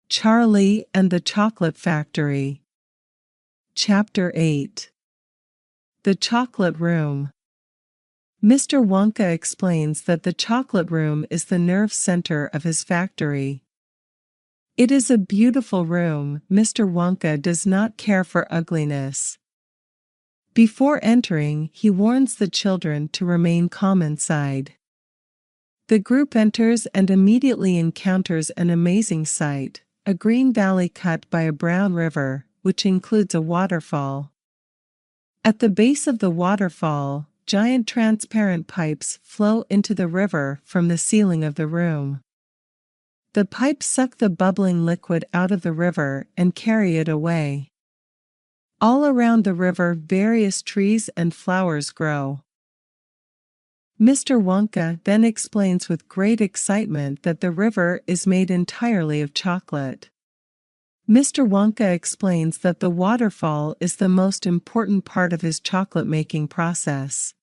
Charlie and the Chocolate Factory. Chapter 8. The Chocolate Room. Mr. Wonka explains that the chocolate room is the nerve center of his factory. It is a beautiful room. Mr. Wonka does not care for ugliness. Before entering, he warns the children to remain calm inside. The group enters and immediately encounters an amazing sight, a green valley cut by a brown river, which includes a waterfall. At the base of the waterfall, giant transparent pipes flow into the river from the ceiling of the room. The pipes suck the bubbling liquid out of the river and carry it away. All around the river, various trees and flowers grow. Mr. Wonka then explains with great excitement that the river is made entirely of chocolate. Mr. Wonka explains that the waterfall is the most important part of his chocolate-making process.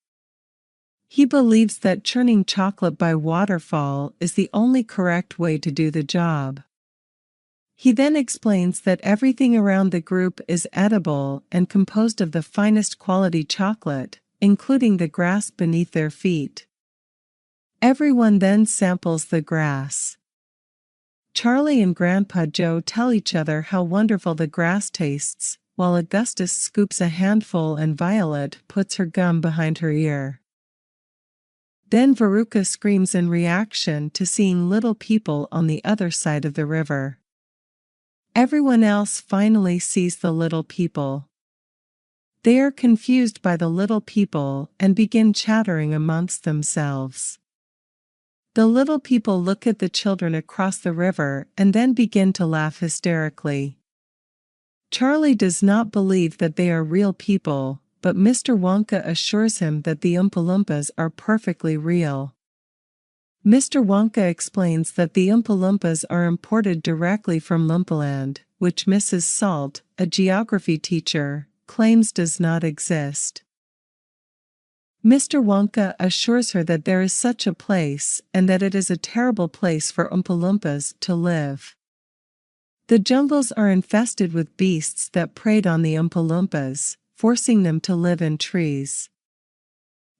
He believes that churning chocolate by waterfall is the only correct way to do the job. He then explains that everything around the group is edible and composed of the finest quality chocolate, including the grass beneath their feet. Everyone then samples the grass. Charlie and Grandpa Joe tell each other how wonderful the grass tastes, while Augustus scoops a handful and Violet puts her gum behind her ear. Then Veruca screams in reaction to seeing little people on the other side of the river. Everyone else finally sees the little people. They are confused by the little people and begin chattering amongst themselves. The little people look at the children across the river and then begin to laugh hysterically. Charlie does not believe that they are real people, but Mr. Wonka assures him that the Oompa Loompas are perfectly real. Mr. Wonka explains that the Oompa Loompas are imported directly from Loompaland, which Mrs. Salt, a geography teacher, claims does not exist. Mr. Wonka assures her that there is such a place and that it is a terrible place for Oompa Loompas to live. The jungles are infested with beasts that preyed on the Oompa Loompas, forcing them to live in trees.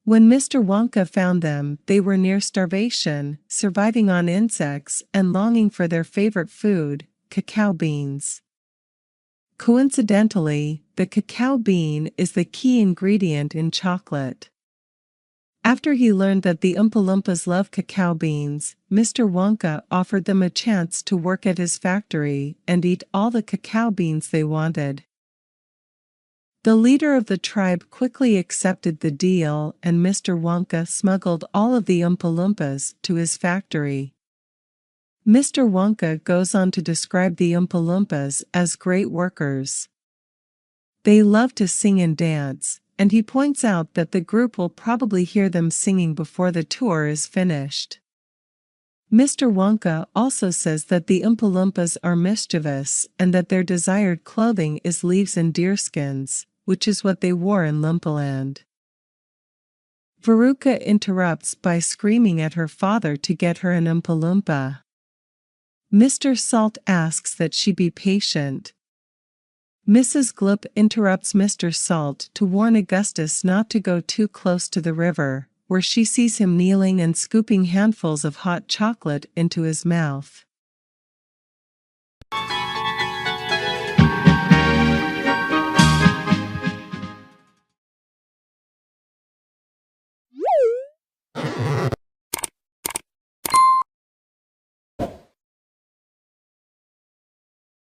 When Mr. Wonka found them, they were near starvation, surviving on insects and longing for their favorite food, cacao beans. Coincidentally, the cacao bean is the key ingredient in chocolate. After he learned that the Oompa Loompas love cacao beans, Mr. Wonka offered them a chance to work at his factory and eat all the cacao beans they wanted. The leader of the tribe quickly accepted the deal, and Mr. Wonka smuggled all of the Oompa Loompas to his factory. Mr. Wonka goes on to describe the Oompa Loompas as great workers. They love to sing and dance, and he points out that the group will probably hear them singing before the tour is finished. Mr. Wonka also says that the Oompa Loompas are mischievous and that their desired clothing is leaves and deerskins, which is what they wore in Loompaland. Veruca interrupts by screaming at her father to get her an Oompa Loompa. Mr. Salt asks that she be patient. Mrs. Gloop interrupts Mr. Salt to warn Augustus not to go too close to the river, where she sees him kneeling and scooping handfuls of hot chocolate into his mouth.